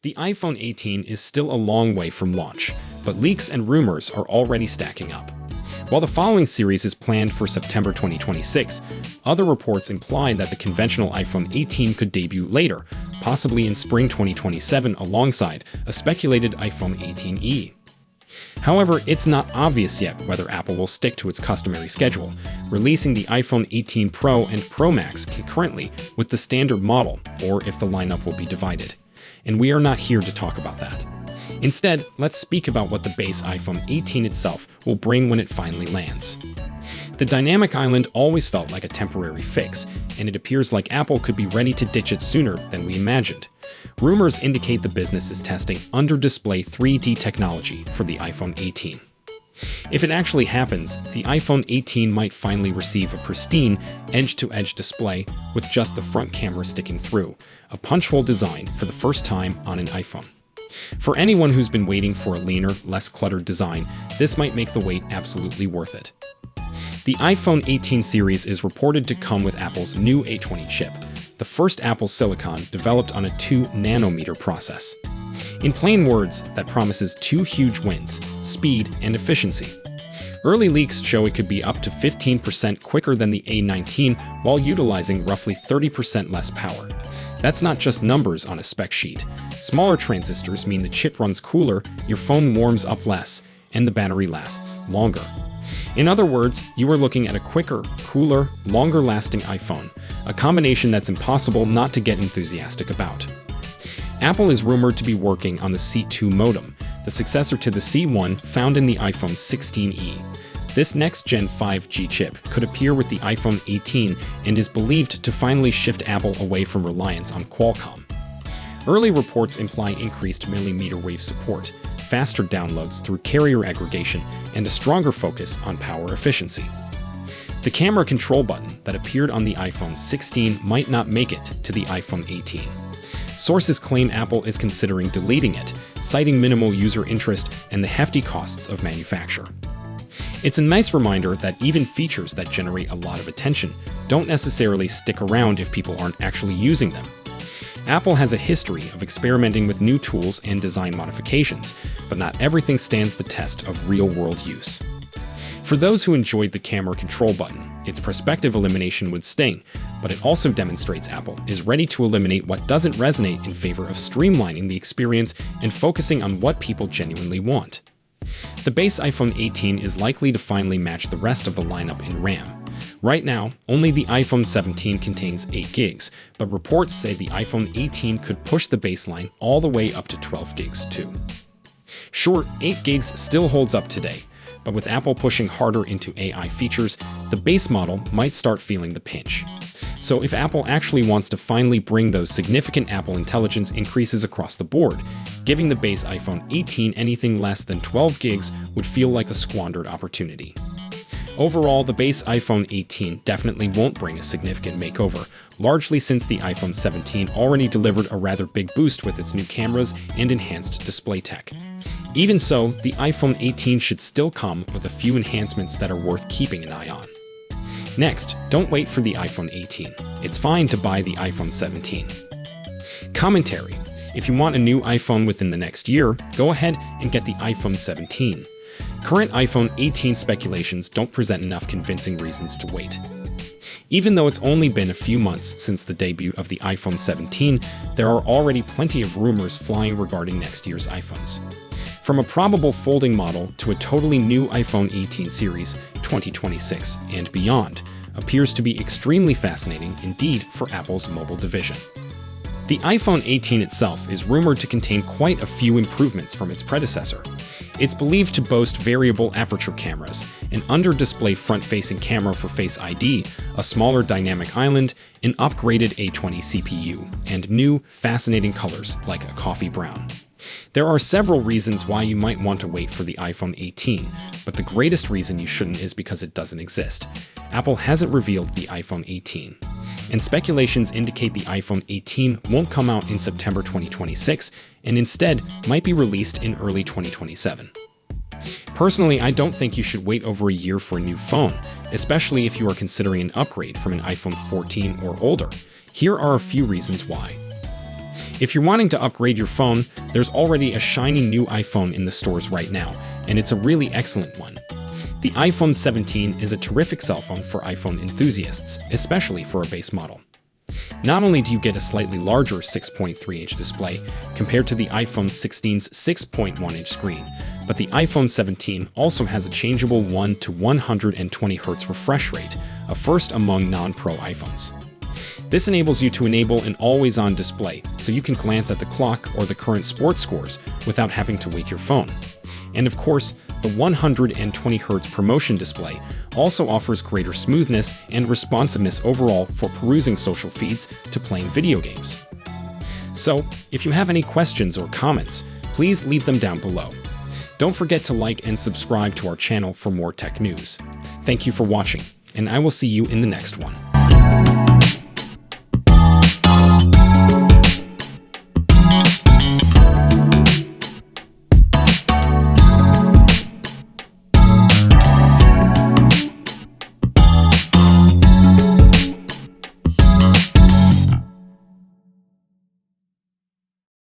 The iPhone 18 is still a long way from launch, but leaks and rumors are already stacking up. While the following series is planned for September 2026, other reports imply that the conventional iPhone 18 could debut later, possibly in spring 2027 alongside a speculated iPhone 18e. However, it's not obvious yet whether Apple will stick to its customary schedule, releasing the iPhone 18 Pro and Pro Max concurrently with the standard model, or if the lineup will be divided. And we are not here to talk about that. Instead, let's speak about what the base iPhone 18 itself will bring when it finally lands. The dynamic island always felt like a temporary fix, and it appears like Apple could be ready to ditch it sooner than we imagined. Rumors indicate the business is testing under-display 3D technology for the iPhone 18. If it actually happens, the iPhone 18 might finally receive a pristine, edge-to-edge display with just the front camera sticking through, a punch-hole design for the first time on an iPhone. For anyone who's been waiting for a leaner, less cluttered design, this might make the wait absolutely worth it. The iPhone 18 series is reported to come with Apple's new A20 chip, the first Apple silicon developed on a 2-nanometer process. In plain words, that promises two huge wins: speed and efficiency. Early leaks show it could be up to 15% quicker than the A19 while utilizing roughly 30% less power. That's not just numbers on a spec sheet. Smaller transistors mean the chip runs cooler, your phone warms up less, and the battery lasts longer. In other words, you are looking at a quicker, cooler, longer-lasting iPhone, a combination that's impossible not to get enthusiastic about. Apple is rumored to be working on the C2 modem, the successor to the C1 found in the iPhone 16e. This next-gen 5G chip could appear with the iPhone 18 and is believed to finally shift Apple away from reliance on Qualcomm. Early reports imply increased millimeter wave support, faster downloads through carrier aggregation, and a stronger focus on power efficiency. The camera control button that appeared on the iPhone 16 might not make it to the iPhone 18. Sources claim Apple is considering deleting it, citing minimal user interest and the hefty costs of manufacture. It's a nice reminder that even features that generate a lot of attention don't necessarily stick around if people aren't actually using them. Apple has a history of experimenting with new tools and design modifications, but not everything stands the test of real-world use. For those who enjoyed the camera control button, its perspective elimination would sting, but it also demonstrates Apple is ready to eliminate what doesn't resonate in favor of streamlining the experience and focusing on what people genuinely want. The base iPhone 18 is likely to finally match the rest of the lineup in RAM. Right now, only the iPhone 17 contains 8 gigs, but reports say the iPhone 18 could push the baseline all the way up to 12 gigs too. Sure, 8 gigs still holds up today, but with Apple pushing harder into AI features, the base model might start feeling the pinch. So if Apple actually wants to finally bring those significant Apple Intelligence increases across the board, giving the base iPhone 18 anything less than 12 gigs would feel like a squandered opportunity. Overall, the base iPhone 18 definitely won't bring a significant makeover, largely since the iPhone 17 already delivered a rather big boost with its new cameras and enhanced display tech. Even so, the iPhone 18 should still come with a few enhancements that are worth keeping an eye on. Next, don't wait for the iPhone 18. It's fine to buy the iPhone 17. Commentary: if you want a new iPhone within the next year, go ahead and get the iPhone 17. Current iPhone 18 speculations don't present enough convincing reasons to wait. Even though it's only been a few months since the debut of the iPhone 17, there are already plenty of rumors flying regarding next year's iPhones. From a probable folding model to a totally new iPhone 18 series, 2026 and beyond, appears to be extremely fascinating indeed for Apple's mobile division. The iPhone 18 itself is rumored to contain quite a few improvements from its predecessor. It's believed to boast variable aperture cameras, an under-display front-facing camera for Face ID, a smaller dynamic island, an upgraded A20 CPU, and new, fascinating colors like a coffee brown. There are several reasons why you might want to wait for the iPhone 18, but the greatest reason you shouldn't is because it doesn't exist. Apple hasn't revealed the iPhone 18, and speculations indicate the iPhone 18 won't come out in September 2026 and instead might be released in early 2027. Personally, I don't think you should wait over a year for a new phone, especially if you are considering an upgrade from an iPhone 14 or older. Here are a few reasons why. If you're wanting to upgrade your phone, there's already a shiny new iPhone in the stores right now, and it's a really excellent one. The iPhone 17 is a terrific cell phone for iPhone enthusiasts, especially for a base model. Not only do you get a slightly larger 6.3-inch display compared to the iPhone 16's 6.1-inch screen, but the iPhone 17 also has a changeable 1 to 120 Hz refresh rate, a first among non-Pro iPhones. This enables you to enable an always-on display, so you can glance at the clock or the current sports scores without having to wake your phone. And of course, the 120 Hz promotion display also offers greater smoothness and responsiveness overall for perusing social feeds to playing video games. So, if you have any questions or comments, please leave them down below. Don't forget to like and subscribe to our channel for more tech news. Thank you for watching, and I will see you in the next one.